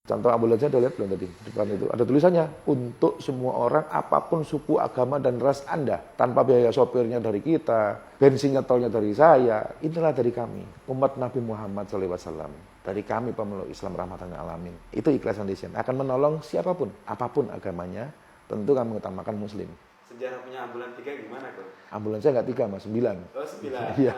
Contoh ambulansnya udah lihat belum tadi? Depan itu ada tulisannya, untuk semua orang apapun suku, agama, dan ras Anda. Tanpa biaya sopirnya dari kita, bensinnya tolnya dari saya, inilah dari kami. Umat Nabi Muhammad SAW. Dari kami pemeluk Islam rahmatan alamin. Itu Ikhlas Foundation. Akan menolong siapapun, apapun agamanya, tentu kami utamakan muslim. Sejarah punya ambulan 3 gimana kok? Ambulansnya nggak 3 mas, 9. Oh 9. Iya.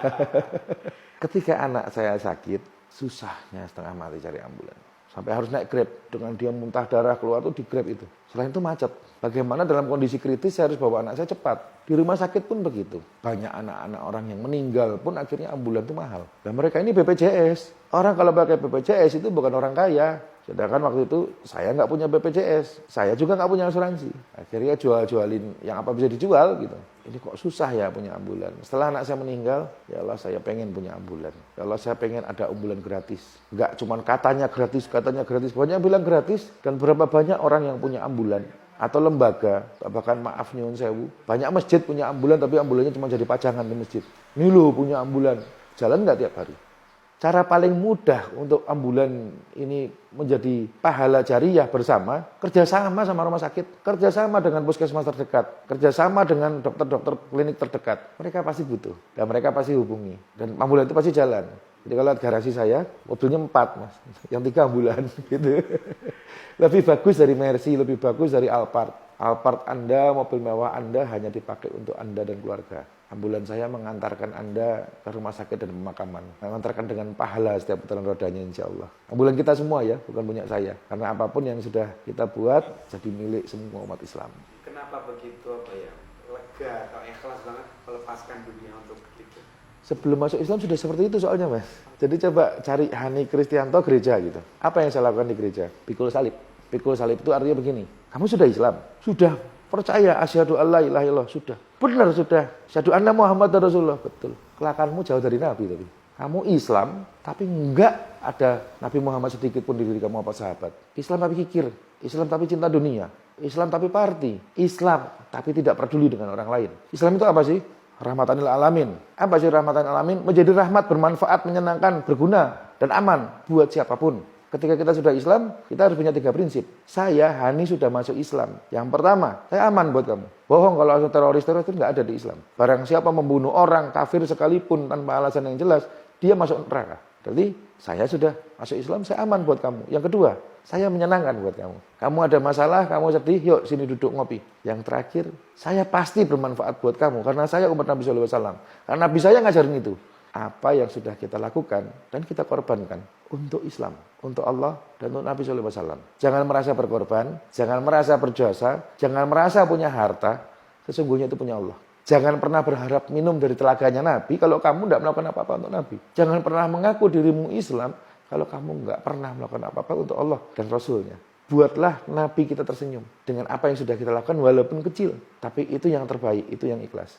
Ketika anak saya sakit, susahnya setengah mati cari ambulans. Sampai harus naik Grab. Dengan dia muntah darah keluar tuh di Grab itu. Selain itu macet. Bagaimana dalam kondisi kritis saya harus bawa anak saya cepat. Di rumah sakit pun begitu. Banyak anak-anak orang yang meninggal pun akhirnya ambulan itu mahal. Dan mereka ini BPJS. Orang kalau pakai BPJS itu bukan orang kaya. Sedangkan waktu itu saya nggak punya BPJS. Saya juga nggak punya asuransi. Akhirnya jual-jualin yang apa bisa dijual gitu. Ini kok susah ya punya ambulan. Setelah anak saya meninggal, ya Allah saya pengen punya ambulan. Ya Allah saya pengen ada ambulan gratis. Nggak cuma katanya gratis. Banyak bilang gratis. Dan berapa banyak orang yang punya ambulan. Atau lembaga, bahkan maaf nyuwun sewu. Banyak masjid punya ambulan, tapi ambulannya cuma jadi pajangan di masjid. Ini loh punya ambulan. Jalan nggak tiap hari. Cara paling mudah untuk ambulan ini menjadi pahala jariyah bersama, kerjasama sama rumah sakit, kerjasama dengan puskesmas terdekat, kerjasama dengan dokter-dokter klinik terdekat. Mereka pasti butuh dan mereka pasti hubungi. Dan ambulan itu pasti jalan. Jadi kalau lihat garasi saya, mobilnya 4 mas, yang 3 ambulan gitu. Lebih bagus dari Mercy, lebih bagus dari Alphard. Alphard Anda, mobil mewah Anda hanya dipakai untuk Anda dan keluarga. Ambulan saya mengantarkan Anda ke rumah sakit dan pemakaman. Mengantarkan dengan pahala setiap putaran rodanya insya Allah. Ambulan kita semua ya, bukan punya saya. Karena apapun yang sudah kita buat, jadi milik semua umat Islam. Kenapa begitu lega atau ikhlas banget melepaskan dunia untuk itu? Sebelum masuk Islam sudah seperti itu soalnya mas. Jadi coba cari Hani Kristianto gereja gitu. Apa yang saya lakukan di gereja? Pikul salib. Pikul salib itu artinya begini. Kamu sudah Islam? Sudah. Percaya asyhadu alla ilaha illallah, sudah. Benar sudah. Asyhadu anna Muhammad Rasulullah, betul. Kelakuanmu jauh dari Nabi tapi. Kamu Islam tapi enggak ada Nabi Muhammad sedikit pun di diri kamu apa sahabat. Islam tapi kikir, Islam tapi cinta dunia, Islam tapi party, Islam tapi tidak peduli dengan orang lain. Islam itu apa sih? Rahmatan lil alamin. Apa sih rahmatan lil alamin? Menjadi rahmat, bermanfaat, menyenangkan, berguna dan aman buat siapapun. Ketika kita sudah Islam, kita harus punya 3 prinsip. Saya, Hani, sudah masuk Islam. Yang pertama, saya aman buat kamu. Bohong kalau teroris itu nggak ada di Islam. Barang siapa membunuh orang, kafir sekalipun, tanpa alasan yang jelas, dia masuk neraka. Jadi, saya sudah masuk Islam, saya aman buat kamu. Yang kedua, saya menyenangkan buat kamu. Kamu ada masalah, kamu sedih, yuk sini duduk ngopi. Yang terakhir, saya pasti bermanfaat buat kamu. Karena saya umat Nabi SAW. Karena Nabi saya ngajarin itu. Apa yang sudah kita lakukan dan kita korbankan untuk Islam, untuk Allah dan untuk Nabi SAW. Jangan merasa berkorban, jangan merasa berjasa, jangan merasa punya harta, sesungguhnya itu punya Allah. Jangan pernah berharap minum dari telaganya Nabi kalau kamu tidak melakukan apa-apa untuk Nabi. Jangan pernah mengaku dirimu Islam kalau kamu nggak pernah melakukan apa-apa untuk Allah dan Rasulnya. Buatlah Nabi kita tersenyum dengan apa yang sudah kita lakukan walaupun kecil. Tapi itu yang terbaik, itu yang ikhlas.